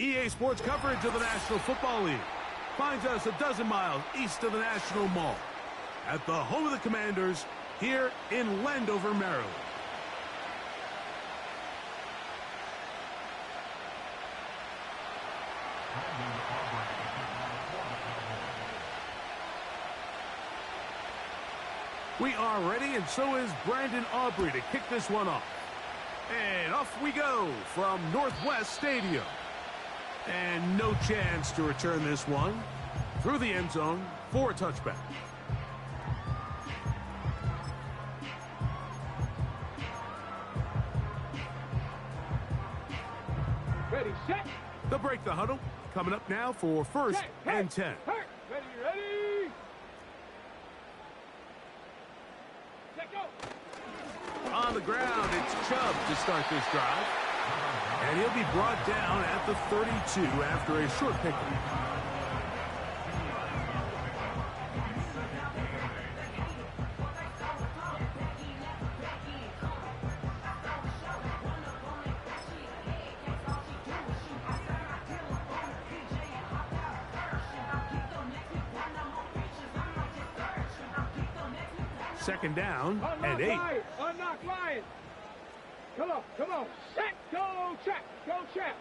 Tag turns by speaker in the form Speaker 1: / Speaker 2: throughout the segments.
Speaker 1: EA Sports coverage of the National Football League finds us a dozen miles east of the National Mall at the home of the Commanders here in Landover, Maryland. We are ready, and so is Brandon Aubrey to kick this one off. And off we go from Northwest Stadium. And no chance to return this one through the end zone for a touchback.
Speaker 2: Ready, set.
Speaker 1: They'll break the huddle. Coming up now for first and 10.
Speaker 2: Ready, ready. Set, go.
Speaker 1: On the ground, it's Chubb to start this drive. And he'll be brought down at the 32 after a short pickup. Second down and 8.
Speaker 2: Unlock Lions. Come on, come on. Set, go, check, go, check.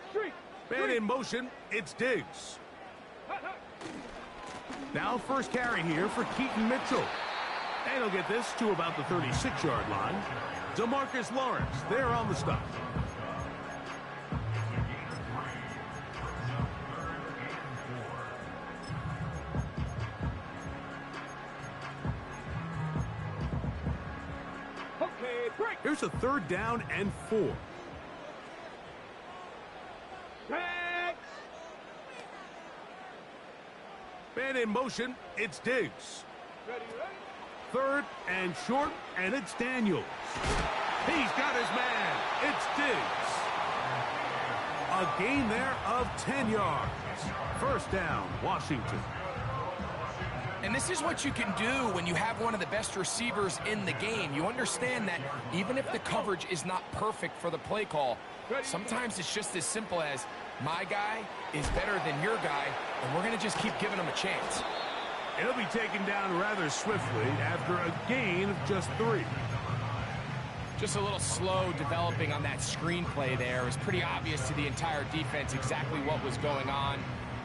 Speaker 2: Street.
Speaker 1: Man in motion, it's Diggs. Now first carry here for Keaton Mitchell. And he'll get this to about the 36-yard line. DeMarcus Lawrence there on the stop. Here's a third down and 4.
Speaker 2: Set.
Speaker 1: Man in motion, it's Diggs.
Speaker 2: Ready, ready.
Speaker 1: Third and short, and it's Daniels. He's got his man. It's Diggs. A gain there of 10 yards. First down, Washington.
Speaker 3: And this is what you can do when you have one of the best receivers in the game. You understand that even if the coverage is not perfect for the play call, sometimes it's just as simple as my guy is better than your guy, and we're going to just keep giving him a chance.
Speaker 1: He'll be taken down rather swiftly after a gain of just 3.
Speaker 3: Just a little slow developing on that screenplay there. It was pretty obvious to the entire defense exactly what was going on.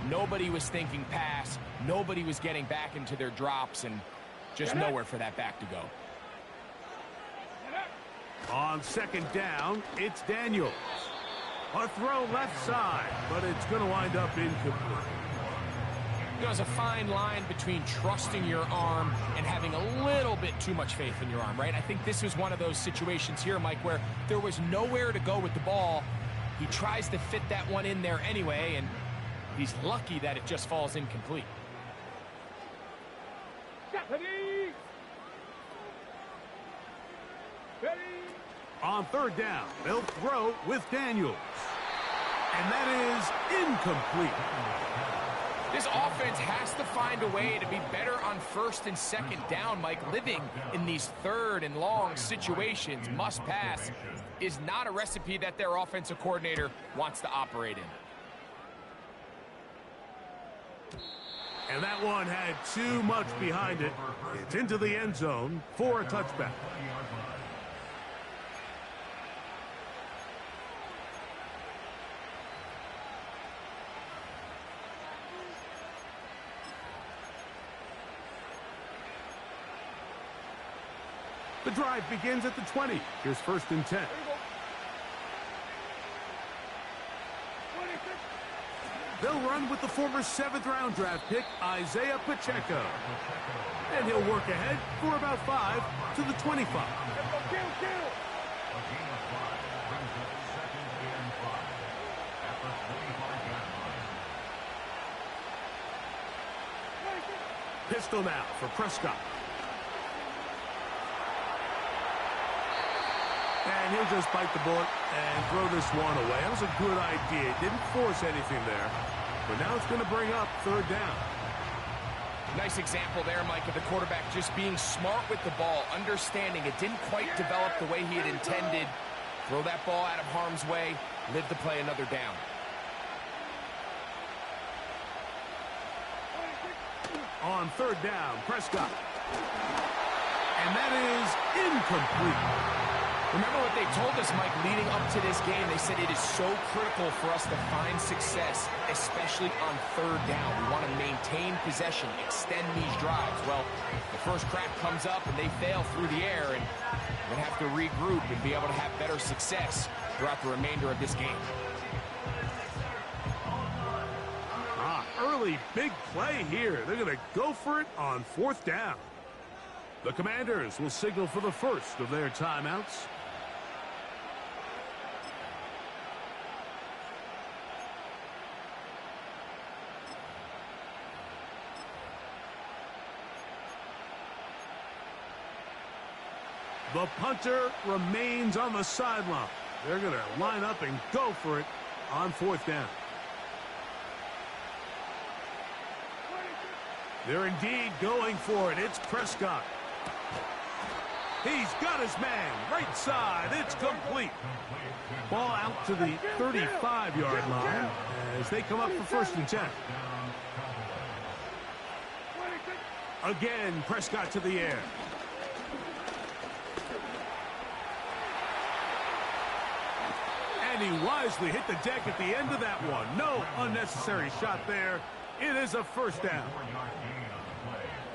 Speaker 3: Nobody was thinking pass. Nobody was getting back into their drops, and just nowhere for that back to go.
Speaker 1: On second down, it's Daniels. A throw left side, but it's going to wind up incomplete.
Speaker 3: There's a fine line between trusting your arm and having a little bit too much faith in your arm, right? I think this was one of those situations here, Mike, where there was nowhere to go with the ball. He tries to fit that one in there anyway, and he's lucky that it just falls incomplete.
Speaker 2: Ready. Ready.
Speaker 1: On third down, they'll throw with Daniels. And that is incomplete.
Speaker 3: This offense has to find a way to be better on first and second down, Mike. Living in these third and long situations, must pass, is not a recipe that their offensive coordinator wants to operate in.
Speaker 1: And that one had too much behind it. It's into the end zone for a touchback. The drive begins at the 20. Here's first and 10. They'll run with the former 7th-round draft pick, Isaiah Pacheco. And he'll work ahead for about 5 to the 25. Pistol now for Prescott. And he'll just bite the bullet and throw this one away. That was a good idea. Didn't force anything there. But now it's going to bring up third down.
Speaker 3: Nice example there, Mike, of the quarterback just being smart with the ball, understanding it didn't quite develop the way he had intended. Throw that ball out of harm's way, live to play another down.
Speaker 1: On third down, Prescott. And that is incomplete.
Speaker 3: Remember what they told us, Mike, leading up to this game? They said it is so critical for us to find success, especially on third down. We want to maintain possession, extend these drives. Well, the first crack comes up and they fail through the air, and we're going to have to regroup and be able to have better success throughout the remainder of this game.
Speaker 1: Early big play here. They're going to go for it on fourth down. The Commanders will signal for the first of their timeouts. The punter remains on the sideline. They're going to line up and go for it on fourth down. They're indeed going for it. It's Prescott. He's got his man. Right side. It's complete. Ball out to the 35-yard line as they come up for first and 10. Again, Prescott to the air. And he wisely hit the deck at the end of that one. No unnecessary shot there. It is a first down.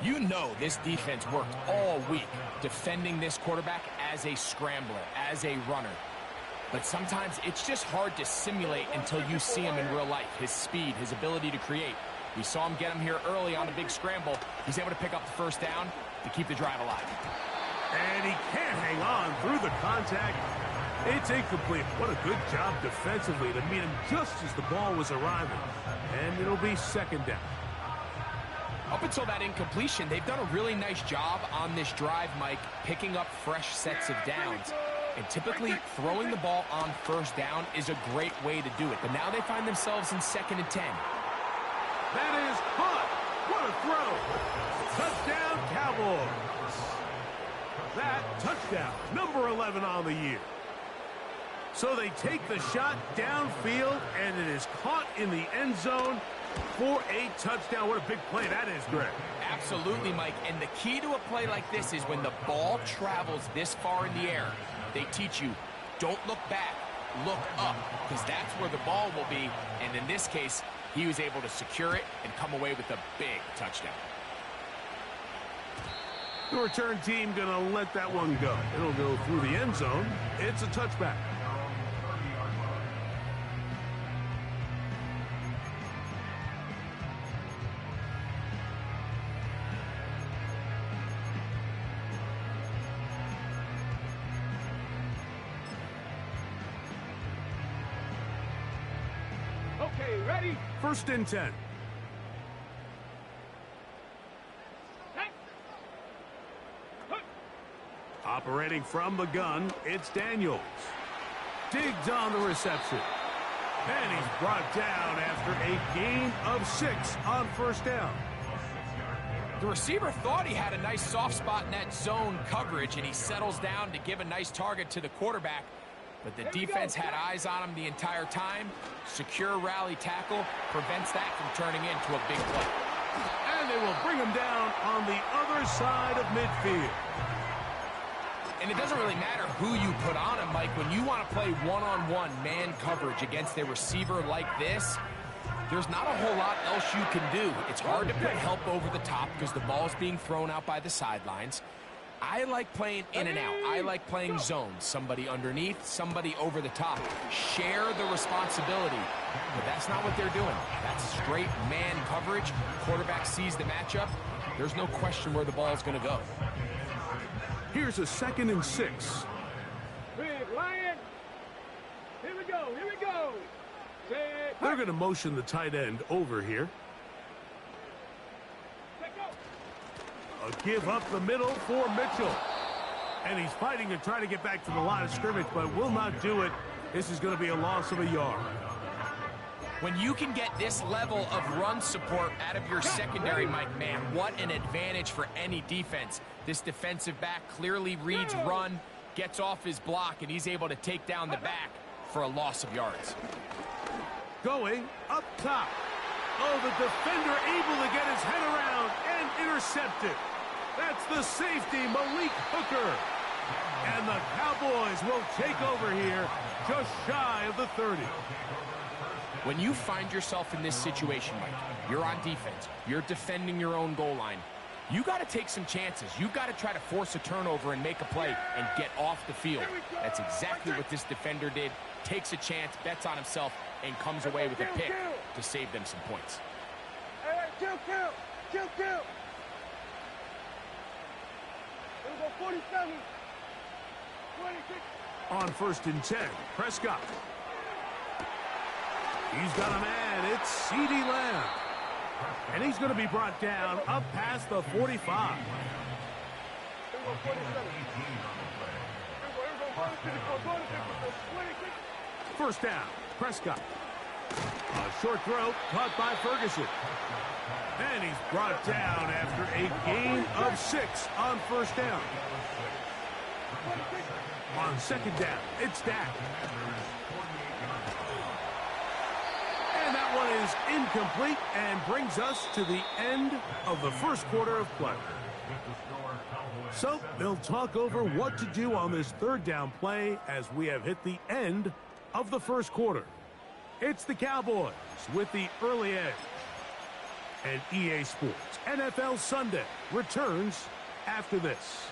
Speaker 3: You know this defense worked all week defending this quarterback as a scrambler, as a runner. But sometimes it's just hard to simulate until you see him in real life. His speed, his ability to create. We saw him get him here early on a big scramble. He's able to pick up the first down to keep the drive alive.
Speaker 1: And he can't hang on through the contact. It's incomplete. What a good job defensively to meet him just as the ball was arriving. And it'll be second down.
Speaker 3: Up until that incompletion, they've done a really nice job on this drive, Mike, picking up fresh sets of downs. And typically, throwing the ball on first down is a great way to do it. But now they find themselves in 2nd and 10.
Speaker 1: That is caught. What a throw. Touchdown, Cowboys. That touchdown, number 11 on the year. So they take the shot downfield, and it is caught in the end zone for a touchdown. What a big play that is, Greg.
Speaker 3: Absolutely, Mike. And the key to a play like this is when the ball travels this far in the air, they teach you, don't look back, look up, because that's where the ball will be. And in this case, he was able to secure it and come away with a big touchdown.
Speaker 1: The return team going to let that one go. It'll go through the end zone. It's a touchback.
Speaker 2: Okay, ready?
Speaker 1: First and 10. Operating from the gun, it's Daniels. Diggs on the reception. And he's brought down after a gain of 6 on first down.
Speaker 3: The receiver thought he had a nice soft spot in that zone coverage, and he settles down to give a nice target to the quarterback. But the defense had eyes on him the entire time. Secure rally tackle prevents that from turning into a big play.
Speaker 1: And they will bring him down on the other side of midfield.
Speaker 3: And it doesn't really matter who you put on him, Mike. When you want to play one-on-one man coverage against a receiver like this, there's not a whole lot else you can do. It's hard to put help over the top because the ball's being thrown out by the sidelines. I like playing in and out. I like playing zones. Somebody underneath, somebody over the top. Share the responsibility. But that's not what they're doing. That's straight man coverage. Quarterback sees the matchup. There's no question where the ball is going to go.
Speaker 1: Here's a 2nd and 6.
Speaker 2: Big Lion. Here we go. Here we go.
Speaker 1: They're going to motion the tight end over here. A give up the middle for Mitchell. And he's fighting to try to get back to the line of scrimmage, but will not do it. This is going to be a loss of a yard.
Speaker 3: When you can get this level of run support out of your secondary, Mike, man, what an advantage for any defense. This defensive back clearly reads run, gets off his block, and he's able to take down the back for a loss of yards.
Speaker 1: Going up top. Oh, the defender able to get his head around and intercept it. That's the safety, Malik Hooker. And the Cowboys will take over here just shy of the 30.
Speaker 3: When you find yourself in this situation, Mike, you're on defense, you're defending your own goal line, you got to take some chances. You got to try to force a turnover and make a play and get off the field. That's exactly what this defender did. Takes a chance, bets on himself, and comes away with a pick to save them some points.
Speaker 2: Hey, kill. Here we go, 47. 26.
Speaker 1: On 1st and 10, Prescott. He's got a man. It's CeeDee Lamb. And he's going to be brought down up past the 45.
Speaker 2: Here we go, 47. Here we go, 26.
Speaker 1: First down, Prescott. A short throw caught by Ferguson. And he's brought down after a gain of 6 on 1st down. On 2nd down, it's Dak. And that one is incomplete and brings us to the end of the 1st quarter of play. So they'll talk over what to do on this 3rd down play as we have hit the end of the 1st quarter. It's the Cowboys with the early edge. And EA Sports NFL Sunday returns after this.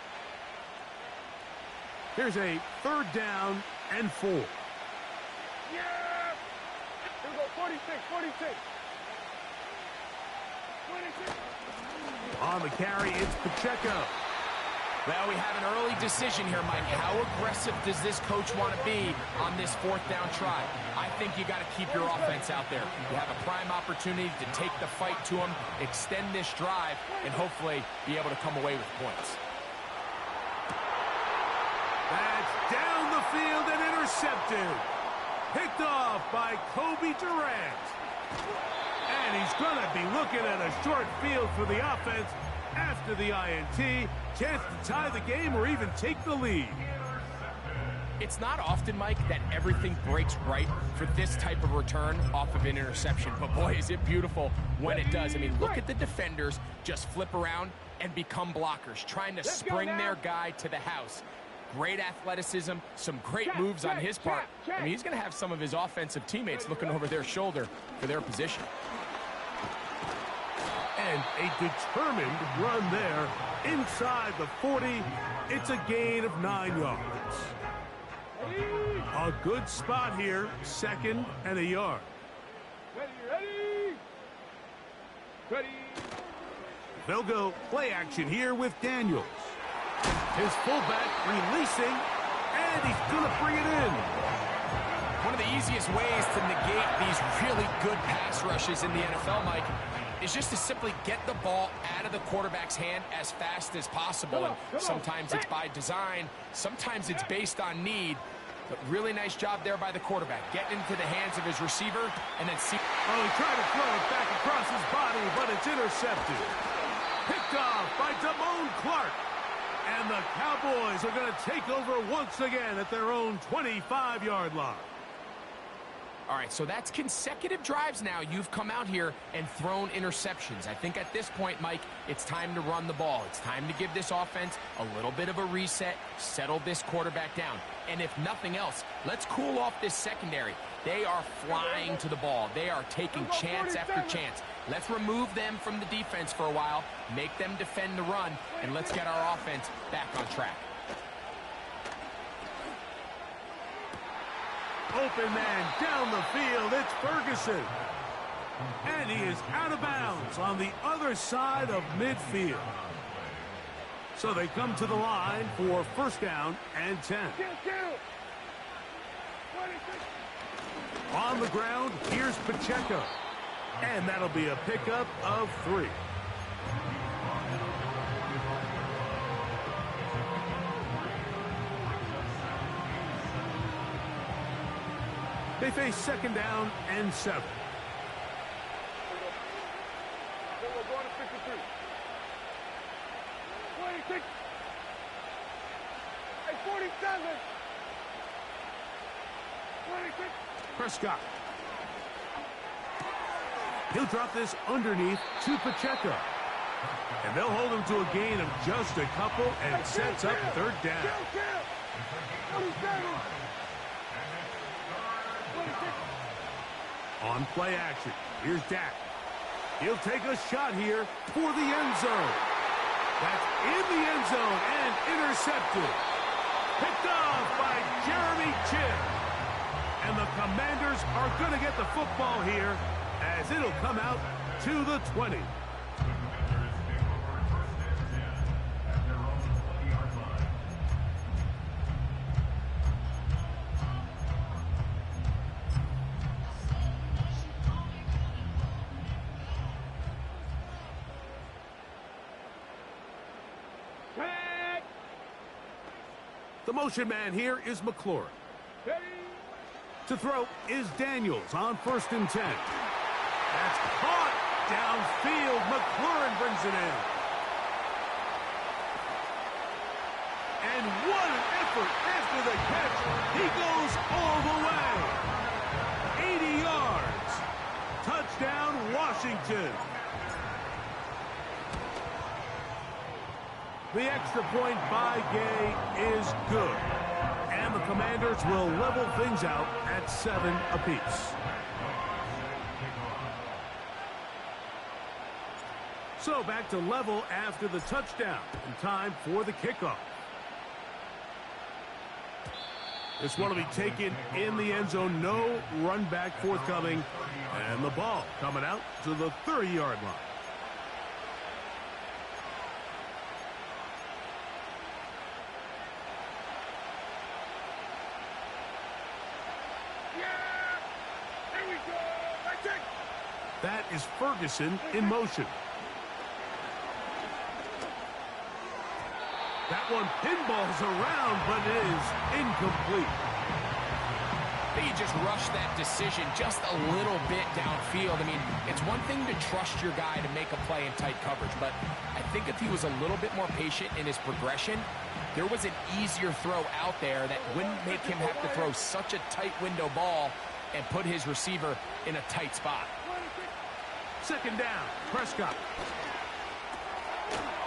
Speaker 1: Here's a 3rd down and 4.
Speaker 2: Yeah! Here we go, 46. 26.
Speaker 1: On the carry, it's Pacheco.
Speaker 3: Well, we have an early decision here, Mike. How aggressive does this coach want to be on this 4th down try? I think you got to keep your offense out there. You have a prime opportunity to take the fight to them, extend this drive, and hopefully be able to come away with points.
Speaker 1: That's down the field and intercepted. Picked off by Kobe Durant. And he's going to be looking at a short field for the offense after the INT. Chance to tie the game or even take the lead.
Speaker 3: It's not often, Mike, that everything breaks right for this type of return off of an interception. But boy, is it beautiful when it does. I mean, look at the defenders just flip around and become blockers, trying to spring their guy to the house. Great athleticism, some great moves on his part. I mean, he's going to have some of his offensive teammates looking over their shoulder for their position.
Speaker 1: And a determined run there inside the 40. It's a gain of 9 yards. A good spot here, 2nd and a yard.
Speaker 2: Ready.
Speaker 1: They'll go play action here with Daniels. His fullback releasing, and he's going to bring it in.
Speaker 3: One of the easiest ways to negate these really good pass rushes in the NFL, Mike, is just to simply get the ball out of the quarterback's hand as fast as possible. And sometimes it's by design, sometimes it's based on need. But really nice job there by the quarterback, getting into the hands of his receiver and then see.
Speaker 1: Oh, he tried to throw it back across his body, but it's intercepted. Picked off by Damone Clark. And the Cowboys are going to take over once again at their own 25-yard line.
Speaker 3: All right, so that's consecutive drives now. You've come out here and thrown interceptions. I think at this point, Mike, it's time to run the ball. It's time to give this offense a little bit of a reset, settle this quarterback down. And if nothing else, let's cool off this secondary. They are flying to the ball. They are taking chance after chance. Let's remove them from the defense for a while, make them defend the run, and let's get our offense back on track.
Speaker 1: Open man down the field. It's Ferguson. And he is out of bounds on the other side of midfield. So they come to the line for 1st down and 10. On the ground, here's Pacheco. And that'll be a pickup of 3. They face 2nd down and 7.
Speaker 2: We're going to 53. 26. Hey, 47. 26.
Speaker 1: Prescott. He'll drop this underneath to Pacheco. And they'll hold him to a gain of just a couple and sets up third down.
Speaker 2: 27. 26.
Speaker 1: On play action, here's Dak. He'll take a shot here for the end zone. That's in the end zone and intercepted. Picked off by Jeremy Chinn. And the Commanders are going to get the football here as it'll come out to the 20. The motion man here is McLaurin. To throw is Daniels on 1st and 10. That's caught downfield. McLaurin brings it in. And what an effort after the catch. He goes all the way. 80 yards. Touchdown, Washington. The extra point by Gay is good. And the Commanders will level things out at 7 apiece. So back to level after the touchdown. And time for the kickoff. This one will be taken in the end zone. No run back forthcoming. And the ball coming out to the 30-yard line. That is Ferguson in motion. That one pinballs around, but it is incomplete.
Speaker 3: I think he just rushed that decision just a little bit downfield. I mean, it's one thing to trust your guy to make a play in tight coverage, but I think if he was a little bit more patient in his progression, there was an easier throw out there that wouldn't make him have to throw such a tight window ball and put his receiver in a tight spot.
Speaker 1: 2nd down, Prescott.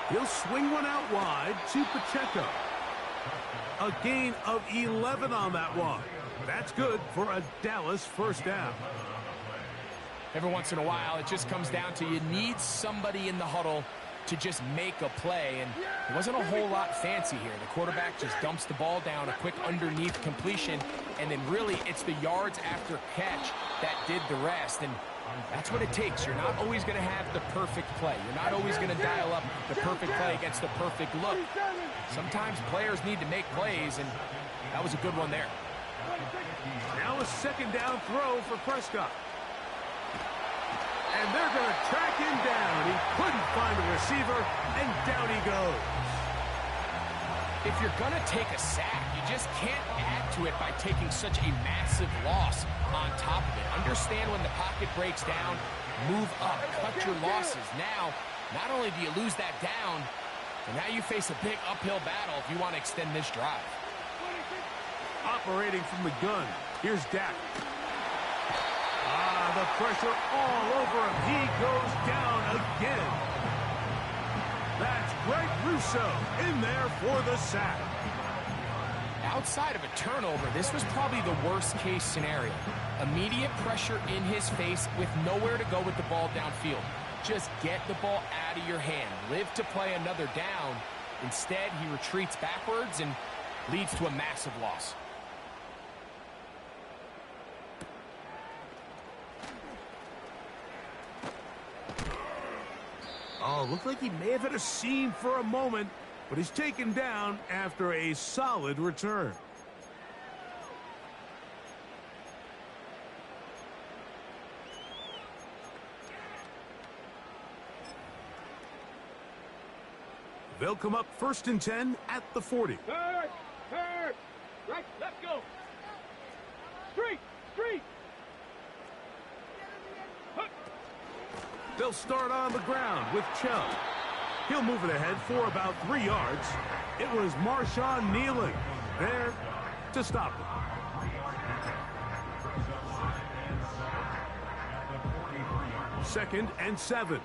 Speaker 1: He'll swing one out wide to Pacheco. A gain of 11 on that one. That's good for a Dallas 1st down.
Speaker 3: Every once in a while, it just comes down to you need somebody in the huddle to just make a play, and it wasn't a whole lot fancy here. The quarterback just dumps the ball down, a quick underneath completion, and then really it's the yards after catch that did the rest, and that's what it takes. You're not always going to have the perfect play. You're not always going to dial up the perfect play against the perfect look. Sometimes players need to make plays, and that was a good one there.
Speaker 1: Now a 2nd down throw for Prescott. And they're going to track him down. He couldn't find a receiver, and down he goes.
Speaker 3: If you're going to take a sack, you just can't add to it by taking such a massive loss on top of it. Understand when the pocket breaks down, move up, cut your losses. Now, not only do you lose that down, but now you face a big uphill battle if you want to extend this drive.
Speaker 1: Operating from the gun, here's Dak. The pressure all over him. He goes down again. That's Greg Rousseau in there for the sack.
Speaker 3: Outside of a turnover, this was probably the worst-case scenario. Immediate pressure in his face with nowhere to go with the ball downfield. Just get the ball out of your hand. Live to play another down. Instead, he retreats backwards and leads to a massive loss.
Speaker 1: Oh, looked like he may have had a seam for a moment, but he's taken down after a solid return. They'll come up 1st and 10 at the 40.
Speaker 2: Third. Right, let's go. Street.
Speaker 1: They'll start on the ground with Chubb. He'll move it ahead for about 3 yards. It was Marshawn kneeling. there to stop it. Second and 7.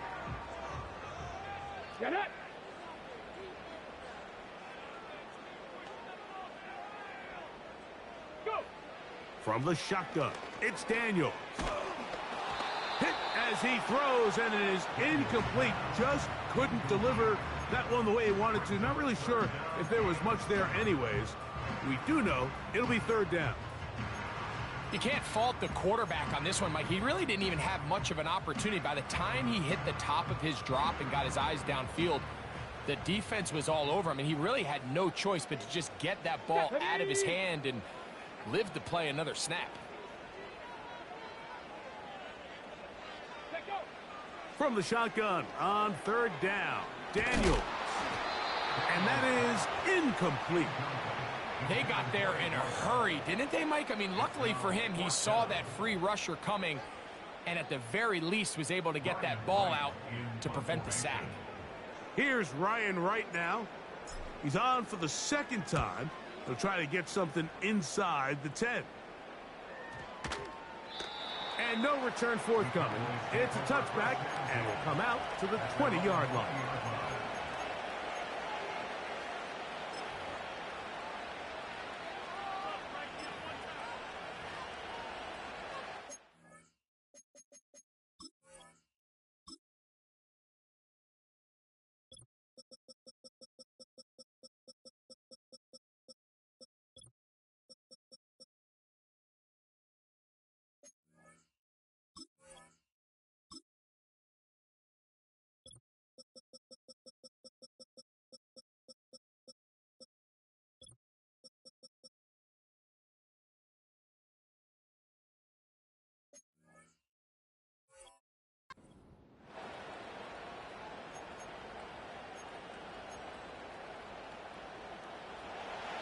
Speaker 2: Get it. Go.
Speaker 1: From the shotgun, it's Daniels. Hit as he throws, and it is incomplete. Just couldn't deliver that one the way he wanted to. Not really sure if there was much there anyways. We do know it'll be third down.
Speaker 3: You can't fault the quarterback on this one, Mike. He really didn't even have much of an opportunity. By the time he hit the top of his drop and got his eyes downfield, the defense was all over him, and he really had no choice but to just get that ball out of his hand and live to play another snap.
Speaker 1: From the shotgun on third down, Daniels. And that is incomplete.
Speaker 3: They got there in a hurry, didn't they, Mike? I mean, luckily for him, he saw that free rusher coming and at the very least was able to get that ball out to prevent the sack.
Speaker 1: Here's Ryan Wright now. He's on for the second time. He'll try to get something inside the 10. And no return forthcoming. It's a touchback and will come out to the 20-yard line.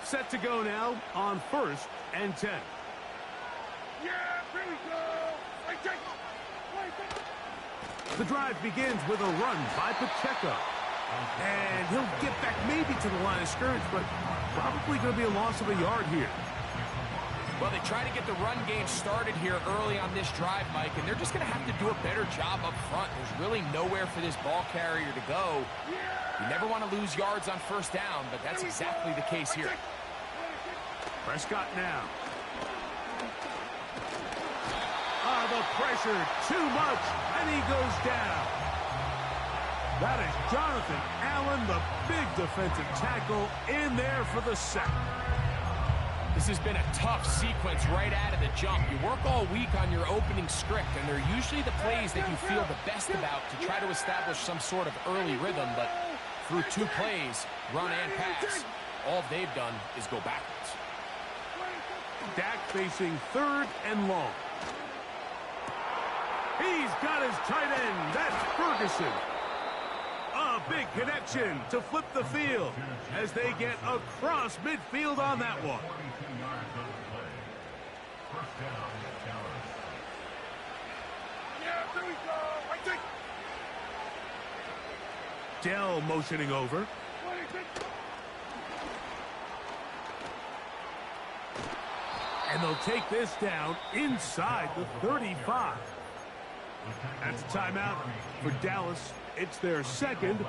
Speaker 1: Set to go now on first and 10.
Speaker 2: Yeah, here we go. Wait, take.
Speaker 1: The drive begins with a run by Pacheco. And he'll get back maybe to the line of scrimmage, but probably going to be a loss of a yard here.
Speaker 3: Well, they try to get the run game started here early on this drive, Mike, and they're just going to have to do a better job up front. There's really nowhere for this ball carrier to go. You never want to lose yards on first down, but that's exactly the case here.
Speaker 1: Prescott now. The pressure, too much, and he goes down. That is Jonathan Allen, the big defensive tackle, in there for the sack.
Speaker 3: This has been a tough sequence right out of the jump. You work all week on your opening script, and they're usually the plays that you feel the best about to try to establish some sort of early rhythm, but through 2 plays, run and pass, all they've done is go backwards.
Speaker 1: Dak facing third and long. He's got his tight end. That's Ferguson. A big connection to flip the field as they get across midfield on that one.
Speaker 2: Yeah, here we go. Wait, take.
Speaker 1: Dell motioning over. And they'll take this down inside the 35. That's a timeout for Dallas. It's their second.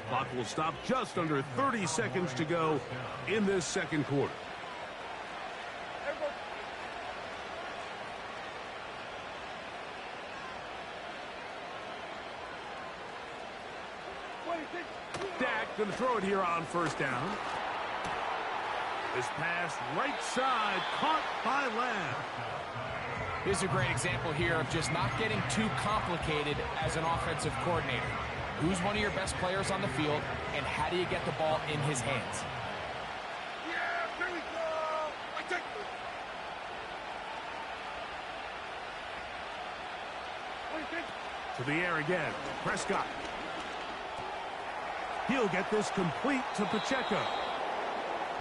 Speaker 1: Clock will stop just under 30 seconds to go in this second quarter. Dak going to throw it here on first down. This pass right side caught by Lamb.
Speaker 3: Here's a great example here of just not getting too complicated as an offensive coordinator. Who's one of your best players on the field, and how do you get the ball in his hands?
Speaker 2: Yeah, here we go. Wait, take.
Speaker 1: To the air again. Prescott. He'll get this complete to Pacheco.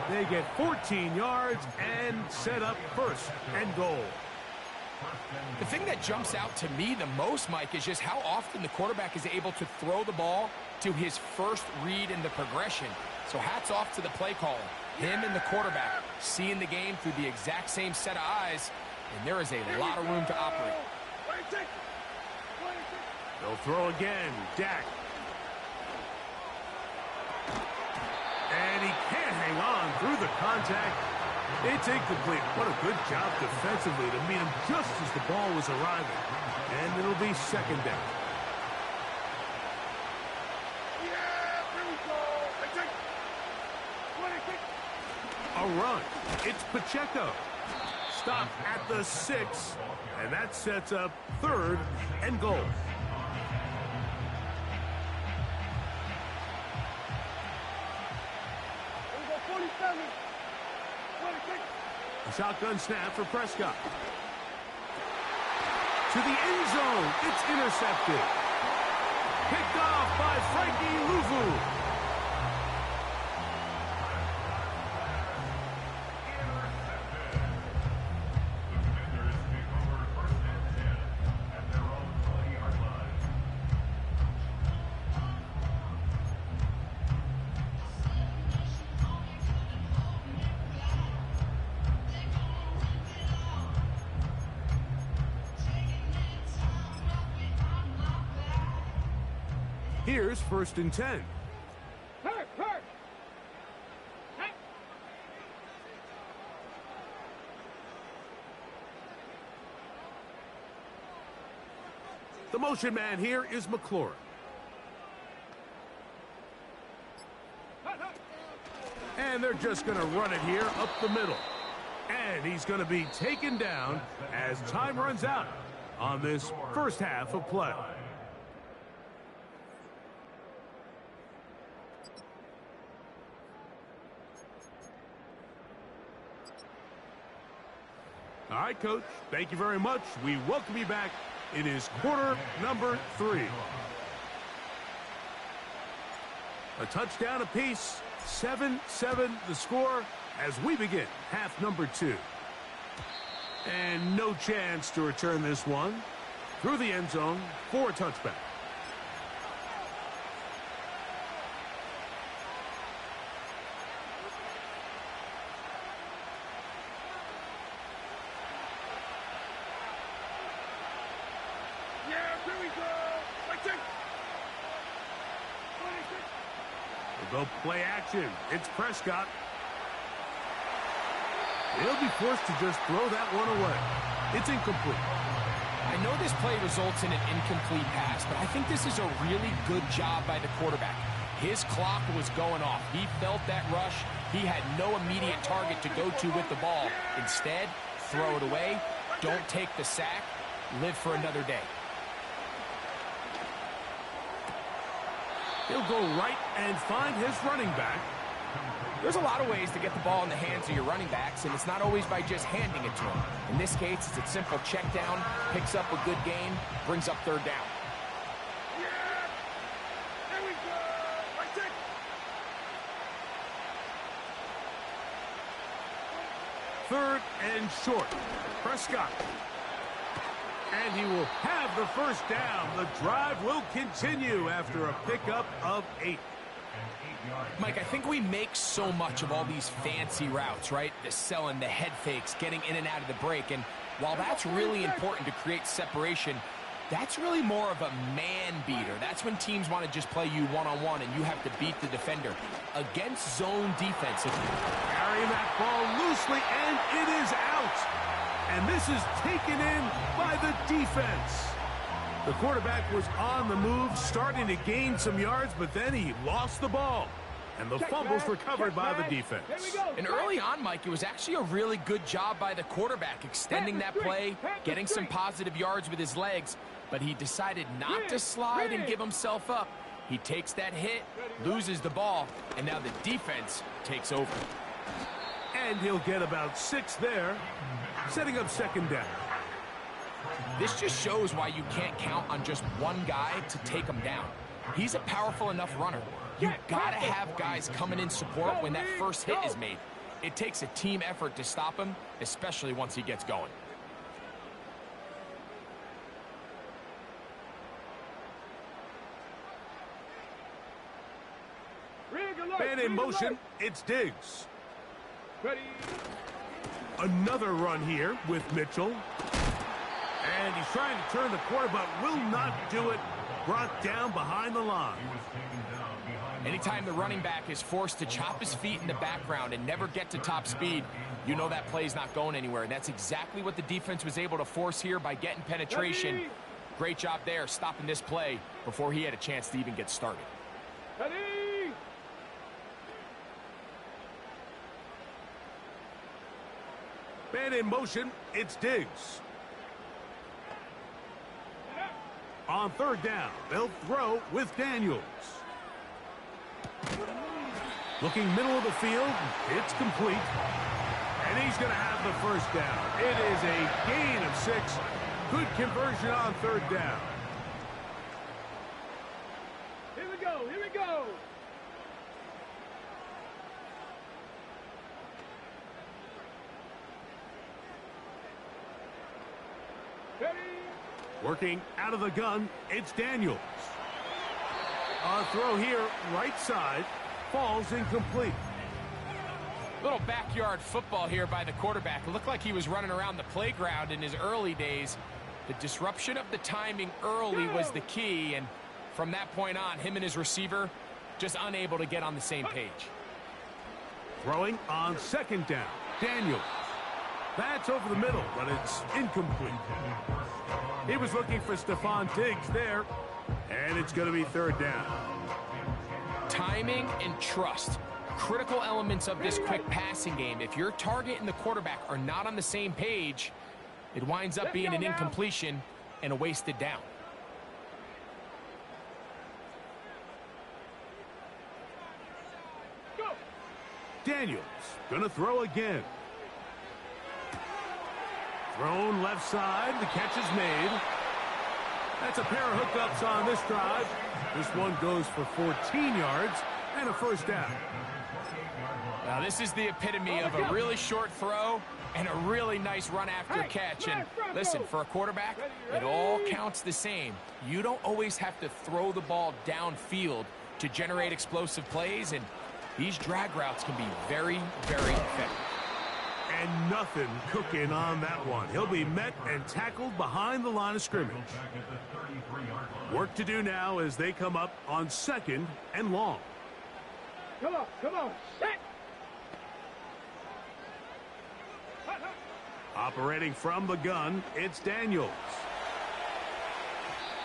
Speaker 1: They get 14 yards and set up first and goal.
Speaker 3: The thing that jumps out to me the most, Mike, is just how often the quarterback is able to throw the ball to his first read in the progression. So hats off to the play caller. Him and the quarterback seeing the game through the exact same set of eyes, and there is a lot of room to operate.
Speaker 1: They'll throw again. Dak. And he can't hang on through the contact. It's incomplete. What a good job defensively to meet him just as the ball was arriving. And it'll be second down. A run. It's Pacheco. Stop at the 6, and that sets up 3rd and goal. A shotgun snap for Prescott. To the end zone. It's intercepted. Picked off by Frankie Luvu. Here's 1st and 10.
Speaker 2: Hurt.
Speaker 1: The motion man here is McLaurin. And they're just going to run it here up the middle. And he's going to be taken down as time runs out on this first half of play. All right, Coach, thank you very much. We welcome you back. It is quarter number 3. A touchdown apiece, 7-7 the score as we begin half number 2. And no chance to return this one through the end zone for a touchback. We'll go play action. It's Prescott. He'll be forced to just throw that one away. It's incomplete.
Speaker 3: I know this play results in an incomplete pass, but I think this is a really good job by the quarterback. His clock was going off. He felt that rush. He had no immediate target to go to with the ball. Instead, throw it away. Don't take the sack. Live for another day.
Speaker 1: He'll go right and find his running back.
Speaker 3: There's a lot of ways to get the ball in the hands of your running backs, and it's not always by just handing it to them. In this case, it's a simple check down, picks up a good gain, brings up 3rd down.
Speaker 1: Third and short. Prescott. And he will have the first down. The drive will continue after a pickup of 8.
Speaker 3: Mike, I think we make so much of all these fancy routes, right? The selling, the head fakes, getting in and out of the break. And while that's really important to create separation, that's really more of a man beater. That's when teams want to just play you one-on-one and you have to beat the defender. Against zone defense.
Speaker 1: Carrying that ball loosely, and it is out. And this is taken in by the defense. The quarterback was on the move, starting to gain some yards, but then he lost the ball. And the fumble's recovered by the defense.
Speaker 3: And early on, Mike, it was actually a really good job by the quarterback, extending that play, getting some positive yards with his legs, but he decided not to slide and give himself up. He takes that hit, loses the ball, and now the defense takes over.
Speaker 1: And he'll get about 6 there, setting up 2nd down.
Speaker 3: This just shows why you can't count on just one guy to take him down. He's a powerful enough runner. You gotta have guys coming in support when that first hit is made. It takes a team effort to stop him, especially once he gets going.
Speaker 1: Man in motion, it's Diggs.
Speaker 2: Ready.
Speaker 1: Another run here with Mitchell. And he's trying to turn the corner, but will not do it. Brought down behind the line.
Speaker 3: Anytime the running back is forced to chop his feet in the background and never get to top speed, you know that play's not going anywhere. And that's exactly what the defense was able to force here by getting penetration.
Speaker 2: Ready.
Speaker 3: Great job there, stopping this play before he had a chance to even get started.
Speaker 2: Ready.
Speaker 1: Man in motion, it's Diggs. On third down, they'll throw with Daniels. Looking middle of the field, it's complete. And he's going to have the first down. It is a gain of 6. Good conversion on third down.
Speaker 2: Here we go. Here we go. Ready.
Speaker 1: Working out of the gun, it's Daniels. On throw here, right side, falls incomplete.
Speaker 3: Little backyard football here by the quarterback. It looked like he was running around the playground in his early days. The disruption of the timing early was the key, and from that point on, him and his receiver just unable to get on the same page.
Speaker 1: Throwing on second down, Daniels. That's over the middle, but it's incomplete. He was looking for Stephon Diggs there, and it's going to be third down.
Speaker 3: Timing and trust, critical elements of this quick passing game. If your target and the quarterback are not on the same page, it winds up being an incompletion and a wasted down.
Speaker 2: Go.
Speaker 1: Daniels going to throw again. Thrown left side. The catch is made. That's a pair of hookups on this drive. This one goes for 14 yards and a first down.
Speaker 3: Now, this is the epitome of a really short throw and a really nice run after catch. And listen, for a quarterback, it all counts the same. You don't always have to throw the ball downfield to generate explosive plays, and these drag routes can be very, very effective.
Speaker 1: And nothing cooking on that one. He'll be met and tackled behind the line of scrimmage. Work to do now as they come up on second and long.
Speaker 2: Come on. Come on. Set.
Speaker 1: Operating from the gun, it's Daniels.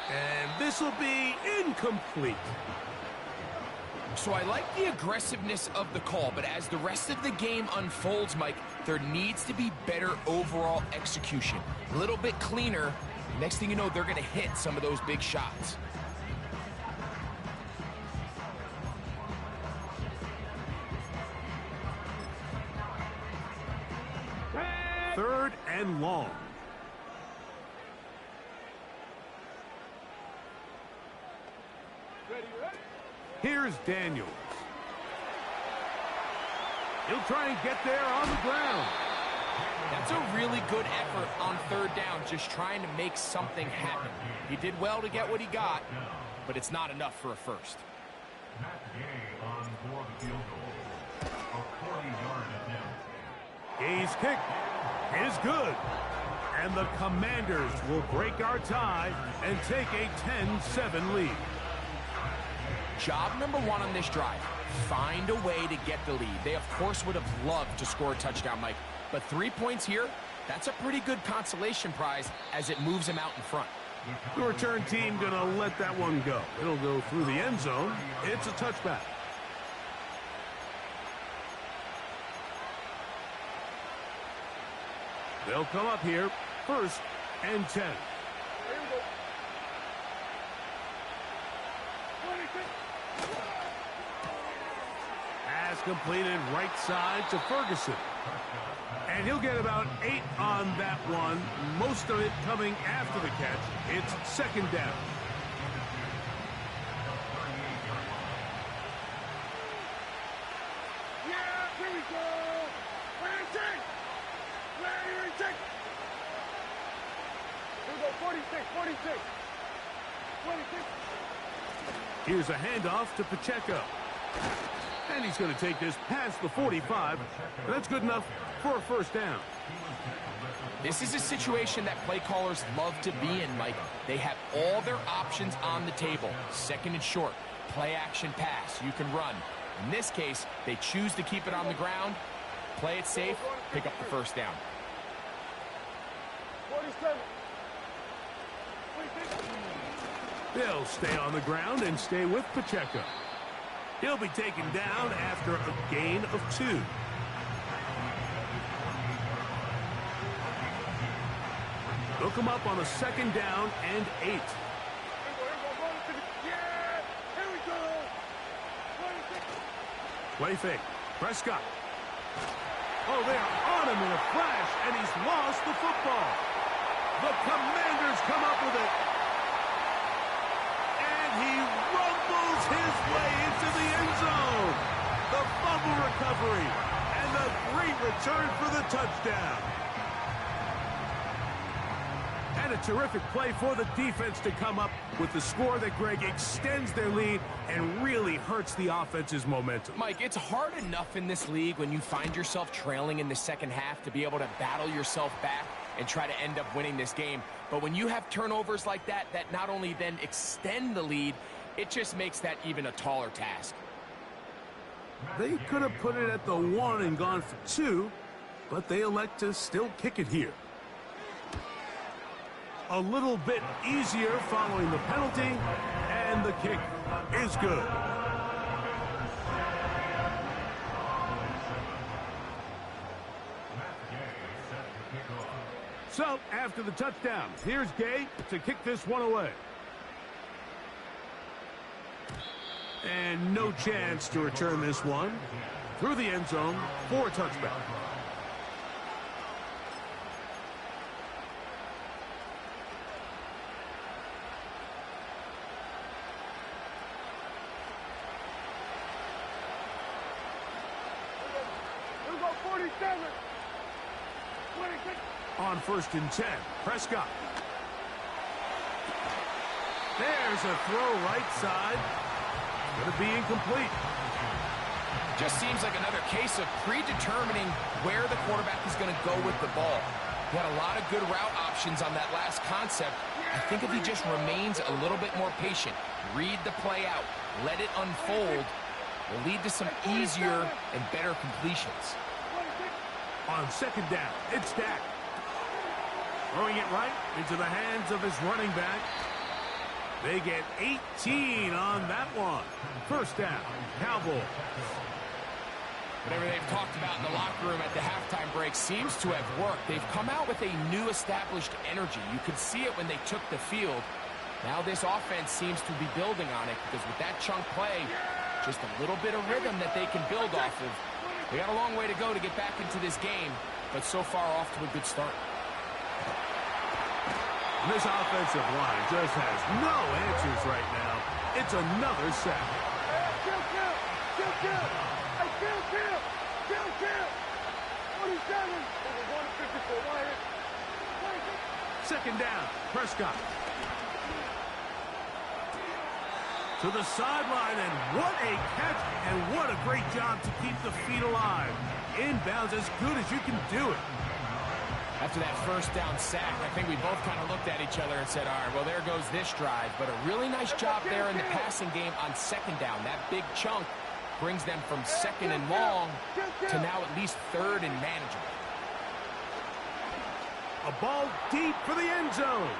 Speaker 1: And this will be incomplete.
Speaker 3: So I like the aggressiveness of the call, but as the rest of the game unfolds, Mike, there needs to be better overall execution. A little bit cleaner. Next thing you know, they're going to hit some of those big shots.
Speaker 1: Third and long.
Speaker 2: Ready, ready.
Speaker 1: Here's Daniels. He'll try and get there on the ground.
Speaker 3: That's a really good effort on third down, just trying to make something happen. He did well to get what he got, but it's not enough for a first.
Speaker 1: Gay's kick is good. And the Commanders will break our tie and take a 10-7 lead.
Speaker 3: Job number one on this drive, find a way to get the lead. They, of course, would have loved to score a touchdown, Mike. But 3 points here, that's a pretty good consolation prize as it moves them out in front.
Speaker 1: The return team going to let that one go. It'll go through the end zone. It's a touchback. They'll come up here, 1st and 10.
Speaker 2: Here we go. 26.
Speaker 1: Pass completed right side to Ferguson. And he'll get about 8 on that one, most of it coming after the catch. It's 2nd down.
Speaker 2: Yeah, here we go. Where you take? Where you take? Here we go, 46, 46. 26.
Speaker 1: Here's a handoff to Pacheco. And he's going to take this past the 45. And that's good enough for a first down.
Speaker 3: This is a situation that play callers love to be in, Mike. They have all their options on the table. Second and short, play action pass, you can run. In this case, they choose to keep it on the ground, play it safe, pick up the first down.
Speaker 2: 47.
Speaker 1: They'll stay on the ground and stay with Pacheco. He'll be taken down after a gain of 2. They'll come up on a second down and 8. Play fake. Prescott. Oh, they are on him in a flash, and he's lost the football. The Commanders come up with it. And he rumbles his way into the end zone. The fumble recovery and the great return for the touchdown. And a terrific play for the defense to come up with the score that, Greg, extends their lead and really hurts the offense's momentum.
Speaker 3: Mike, it's hard enough in this league when you find yourself trailing in the second half to be able to battle yourself back and try to end up winning this game. But when you have turnovers like that, that not only then extend the lead, it just makes that even a taller task.
Speaker 1: They could have put it at the 1 and gone for 2, but they elect to still kick it here. A little bit easier following the penalty, and the kick is good. So, after the touchdown, here's Gay to kick this one away. And no chance to return this one through the end zone for a touchback. On 1st and 10, Prescott. There's a throw right side. Going to be incomplete.
Speaker 3: Just seems like another case of predetermining where the quarterback is going to go with the ball. He had a lot of good route options on that last concept. I think if he just remains a little bit more patient, read the play out, let it unfold, will lead to some easier and better completions.
Speaker 1: On 2nd down, it's Dak. Throwing it right into the hands of his running back. They get 18 on that one. First down, Cowboys.
Speaker 3: Whatever they've talked about in the locker room at the halftime break seems to have worked. They've come out with a new established energy. You could see it when they took the field. Now this offense seems to be building on it because with that chunk play, just a little bit of rhythm that they can build off of. They got a long way to go to get back into this game, but so far off to a good start.
Speaker 1: This offensive line just has no answers right now. It's another sack. Second down, Prescott. To the sideline, and what a catch, and what a great job to keep the feet alive. Inbounds as good as you can do it.
Speaker 3: After that first down sack, I think we both kind of looked at each other and said, all right, well, there goes this drive. But a really nice job there in the passing game on 2nd down. That big chunk brings them from 2nd and long to now at least 3rd and manageable.
Speaker 1: A ball deep for the end zone.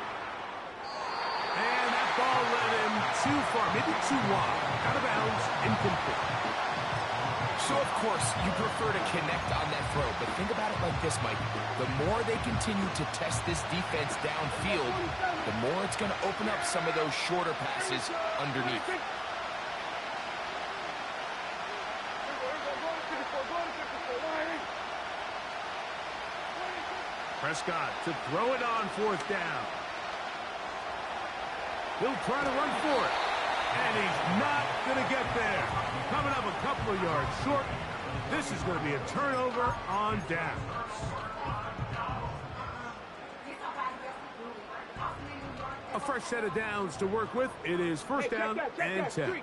Speaker 1: And that ball led him too far, maybe too wide. Out of bounds, incomplete.
Speaker 3: So, of course, you prefer to connect on that throw, but think about it like this, Mike. The more they continue to test this defense downfield, the more it's going to open up some of those shorter passes underneath.
Speaker 1: Prescott to throw it on 4th down. He'll try to run for it. And he's not going to get there. Coming up a couple of yards short. This is going to be a turnover on downs. A fresh set of downs to work with. It is 1st down and 10.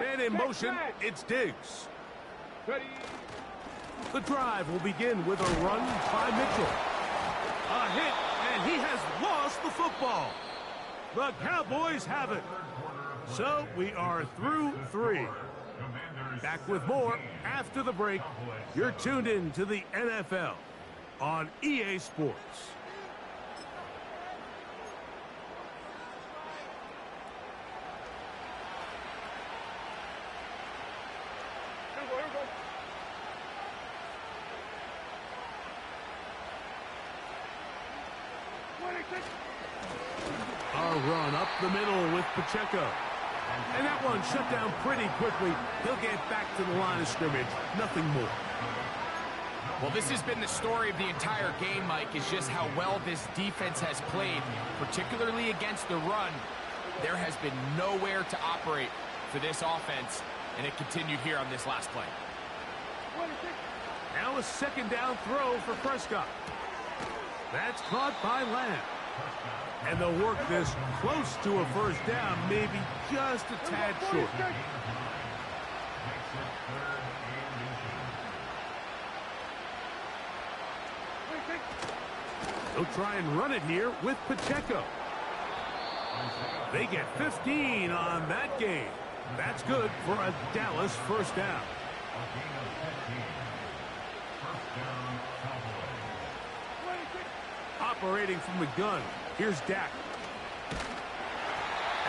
Speaker 1: And in motion, it's Diggs.
Speaker 2: Ready.
Speaker 1: The drive will begin with a run by Mitchell. A hit, and he has lost the football. The Cowboys have it. So we are through 3. Back with more after the break. You're tuned in to the NFL on EA Sports. A run up the middle with Pacheco. And that one shut down pretty quickly. He'll get back to the line of scrimmage. Nothing more.
Speaker 3: Well, this has been the story of the entire game, Mike, is just how well this defense has played, particularly against the run. There has been nowhere to operate for this offense, and it continued here on this last play.
Speaker 1: Now a second down throw for Prescott. That's caught by Lamb. And they'll work this close to a first down, maybe just a tad short. They'll try and run it here with Pacheco. They get 15 on that game. That's good for a Dallas first down. Operating from the gun, here's Dak.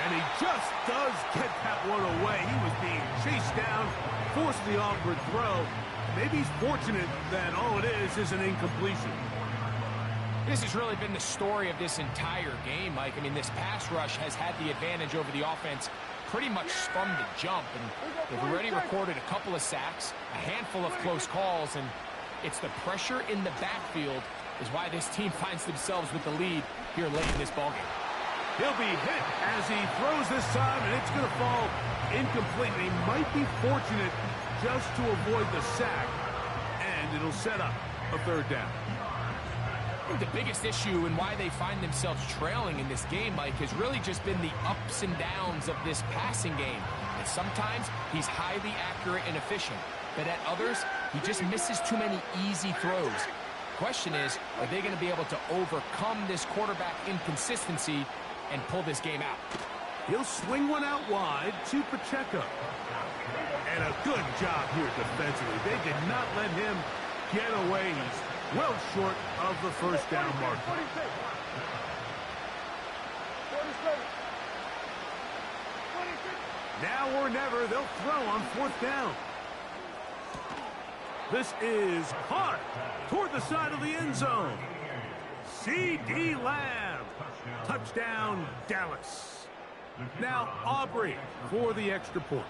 Speaker 1: And he just does get that one away. He was being chased down, forced the awkward throw. Maybe he's fortunate that all it is an incompletion.
Speaker 3: This has really been the story of this entire game, Mike. I mean, this pass rush has had the advantage over the offense pretty much from the jump. And they've already recorded a couple of sacks, a handful of close calls, and it's the pressure in the backfield is why this team finds themselves with the lead here late in this ballgame.
Speaker 1: He'll be hit as he throws this time, and it's going to fall incomplete. He might be fortunate just to avoid the sack, and it'll set up a third down.
Speaker 3: I think the biggest issue and why they find themselves trailing in this game, Mike, has really just been the ups and downs of this passing game. And sometimes he's highly accurate and efficient, but at others, he just misses too many easy throws. Question is, are they going to be able to overcome this quarterback inconsistency and pull this game out?
Speaker 1: He'll swing one out wide to Pacheco. And a good job here defensively. They did not let him get away. He's well short of the first down mark. Now or never, they'll throw on fourth down. This is caught toward the side of the end zone. C.D. Lamb. Touchdown, Dallas. Now Aubrey for the extra point.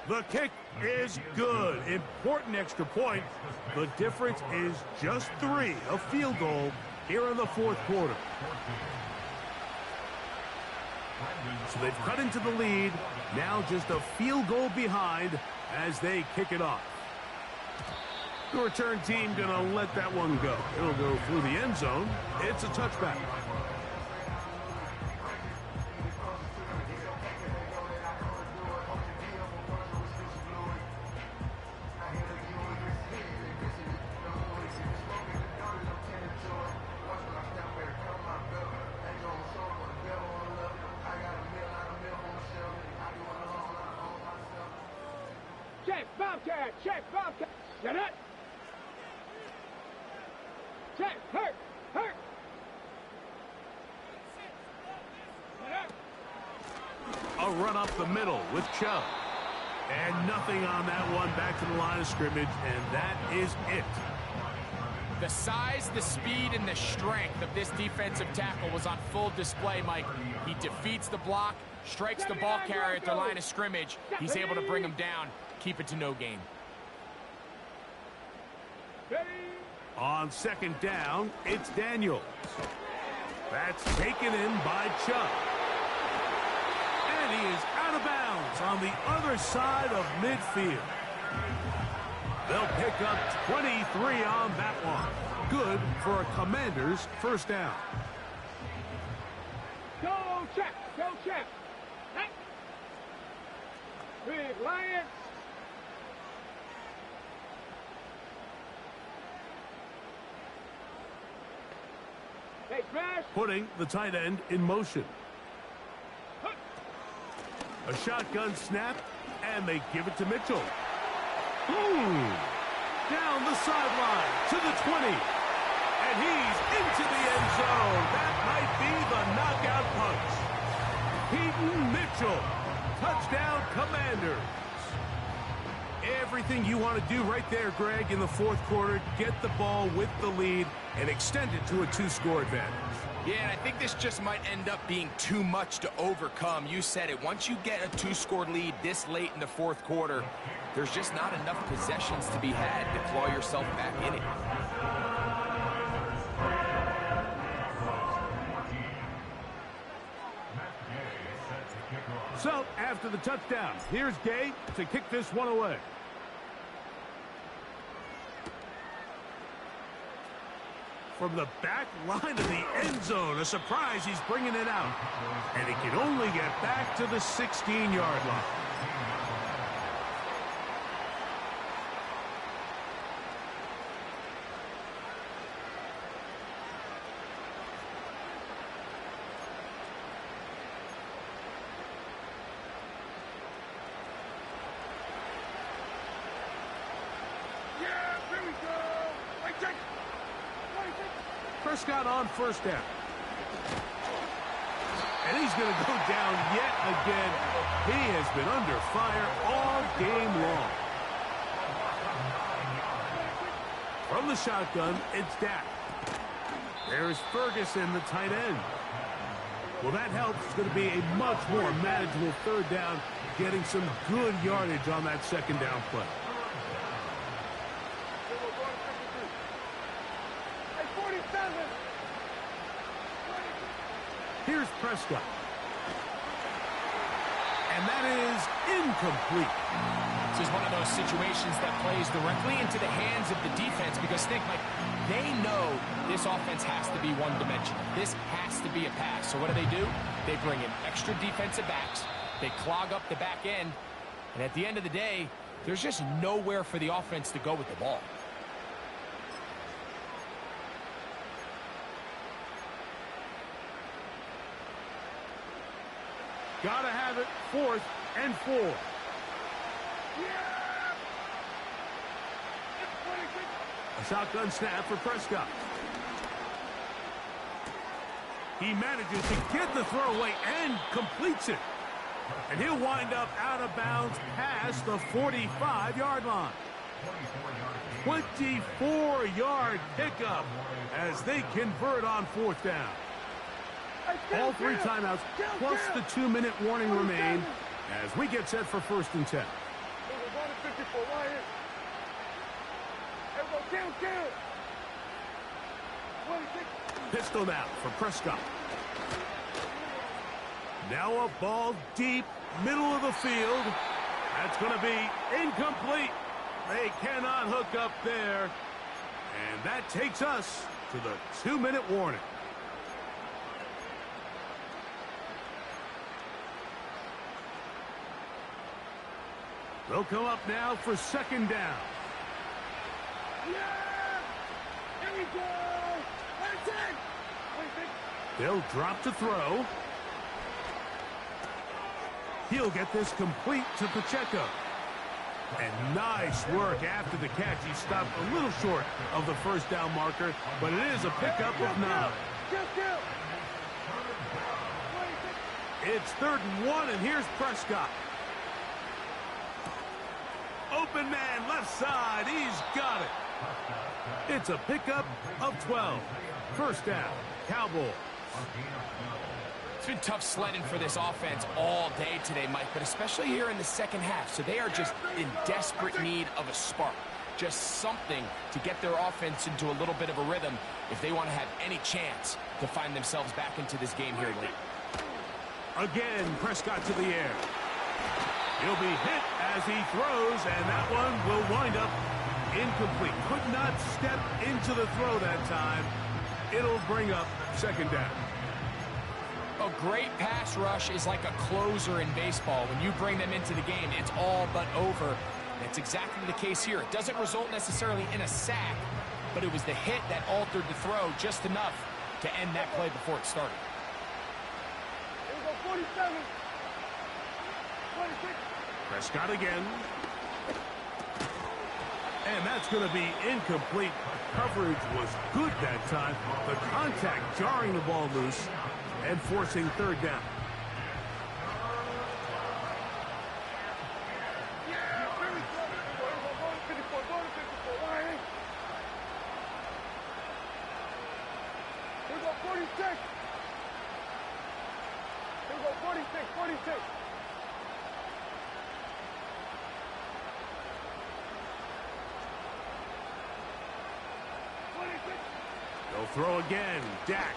Speaker 1: The kick is good. Important extra point. The difference is just 3. A field goal here in the fourth quarter. So they've cut into the lead. Now just a field goal behind as they kick it off. The return team going to let that one go. It'll go through the end zone. It's a touchback.
Speaker 2: Check, Bobcat, check, Bobcat. Get it. Check, hurt, hurt.
Speaker 1: A run up the middle with Chubb. And nothing on that one. Back to the line of scrimmage, and that is it.
Speaker 3: The size, the speed, and the strength of this defensive tackle was on full display, Mike. He defeats the block, strikes the ball carrier at the line of scrimmage. He's able to bring him down, keep it to no gain.
Speaker 1: On second down, it's Daniels. That's taken in by Chubb. And he is out of bounds on the other side of midfield. They'll pick up 23 on that one. Good for a Commanders first down.
Speaker 2: Go check, go check. Big Lions. Hey, Crash.
Speaker 1: Putting the tight end in motion. A shotgun snap, and they give it to Mitchell. Boom! Down the sideline to the 20. And he's into the end zone. That might be the knockout punch. Peyton Mitchell. Touchdown, Commanders. Everything you want to do right there, Greg, in the fourth quarter. Get the ball with the lead and extend it to a 2-score advantage.
Speaker 3: Yeah, and I think this just might end up being too much to overcome. You said it. Once you get a 2-score lead this late in the fourth quarter, there's just not enough possessions to be had to claw yourself back in it.
Speaker 1: So, after the touchdown, here's Gay to kick this one away. From the back line of the end zone, a surprise, he's bringing it out. And he can only get back to the 16-yard line. Prescott on first down. And he's going to go down yet again. He has been under fire all game long. From the shotgun, it's Dak. There's Ferguson, the tight end. Well, that helps. It's going to be a much more manageable third down, getting some good yardage on that second down play. Here's Prescott. And that is incomplete.
Speaker 3: This is one of those situations that plays directly into the hands of the defense because, think, Mike, they know this offense has to be one-dimensional. This has to be a pass. So what do? They bring in extra defensive backs. They clog up the back end. And at the end of the day, there's just nowhere for the offense to go with the ball.
Speaker 1: Gotta have it, 4th and 4.
Speaker 2: Yeah!
Speaker 1: A shotgun snap for Prescott. He manages to get the throw away and completes it. And he'll wind up out of bounds past the 45-yard line. 24-yard pickup as they convert on 4th down. All 3 timeouts, plus the 2-minute warning remain as we get set for 1st and 10. Pistol now for Prescott. Now a ball deep, middle of the field. That's going to be incomplete. They cannot hook up there. And that takes us to the 2-minute warning. They'll come up now for 2nd down.
Speaker 2: Yeah! Here we go! That's it!
Speaker 1: They'll drop to throw. He'll get this complete to Pacheco. And nice work after the catch. He stopped a little short of the 1st down marker, but it is a pickup of 9. It's 3rd and 1, and here's Prescott. Open man, left side. He's got it. It's a pickup of 12. 1st down, Cowboys.
Speaker 3: It's been tough sledding for this offense all day today, Mike, but especially here in the second half. So they are just in desperate need of a spark. Just something to get their offense into a little bit of a rhythm if they want to have any chance to find themselves back into this game here late.
Speaker 1: Again, Prescott to the air. He'll be hit as he throws, and that one will wind up incomplete. Could not step into the throw that time. It'll bring up 2nd down.
Speaker 3: A great pass rush is like a closer in baseball. When you bring them into the game, it's all but over. That's exactly the case here. It doesn't result necessarily in a sack, but it was the hit that altered the throw just enough to end that play before it started.
Speaker 2: Here we go, 47. 26.
Speaker 1: Prescott again. And that's going to be incomplete. Coverage was good that time. The contact jarring the ball loose and forcing third down.
Speaker 2: Here we go, 46. Here we go, 46, 46.
Speaker 1: They'll throw again. Dak.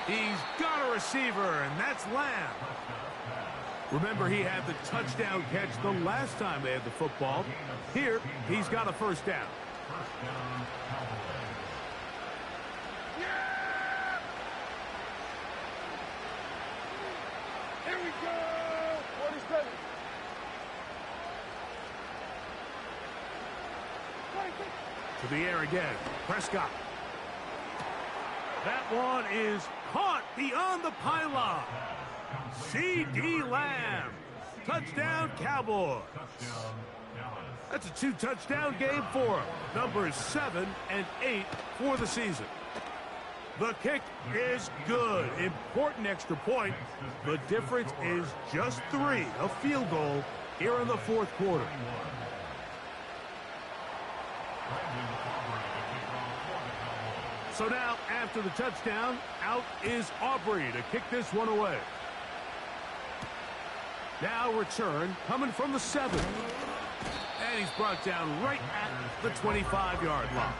Speaker 1: He's got a receiver, and that's Lamb. Remember, he had the touchdown catch the last time they had the football. Here, he's got a first down.
Speaker 2: Here we go, 47. 26.
Speaker 1: To the air again. Prescott. That one is caught beyond the pylon. C.D. Lamb. Touchdown, Cowboys. That's a 2-touchdown game for him. Numbers 7 and 8 for the season. The kick is good. Important extra point. The difference is just 3. A field goal here in the fourth quarter. So now, after the touchdown, out is Aubrey to kick this one away. Now return coming from the 7. And he's brought down right at the 25-yard line.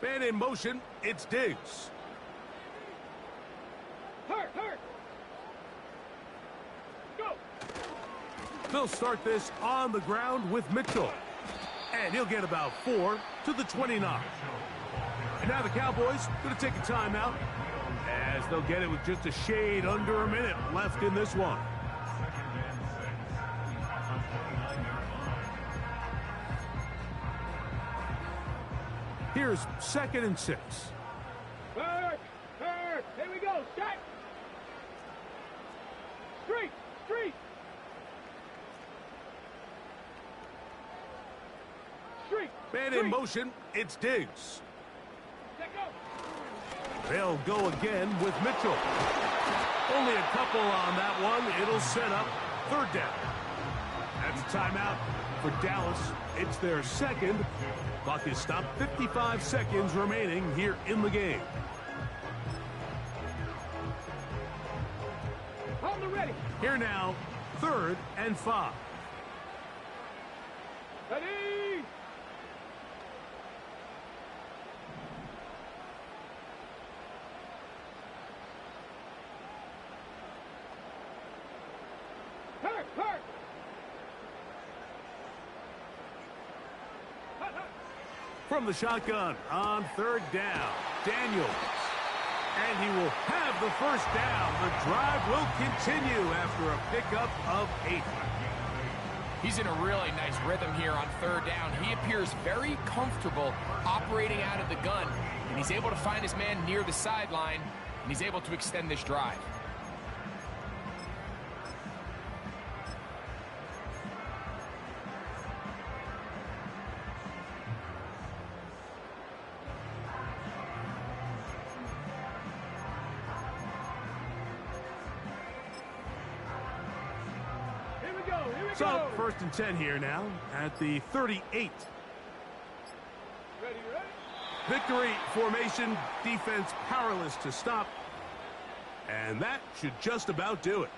Speaker 1: Man in motion, it's Diggs.
Speaker 2: Hurt. Go.
Speaker 1: They'll start this on the ground with Mitchell. And he'll get about 4 to the 29. And now the Cowboys going to take a timeout as they'll get it with just a shade under a minute left in this one. Here's 2nd and 6.
Speaker 2: Hurt. Here we go. Shot. Street.
Speaker 1: Man in motion, it's Diggs.
Speaker 2: Let go.
Speaker 1: They'll go again with Mitchell. Only a couple on that one. It'll set up third down. That's a timeout for Dallas. It's their second. Clock is stopped. 55 seconds remaining here in the game.
Speaker 2: On the ready.
Speaker 1: Here now, 3rd and 5.
Speaker 2: Ready. Hurt.
Speaker 1: From the shotgun on 3rd down, Daniels. And he will have the first down. The drive will continue after a pickup of 8.
Speaker 3: He's in a really nice rhythm here on 3rd down. He appears very comfortable operating out of the gun, and he's able to find his man near the sideline, and he's able to extend this drive.
Speaker 1: So, 1st and 10 here now at the 38.
Speaker 2: Ready?
Speaker 1: Victory formation, defense powerless to stop. And that should just about do it.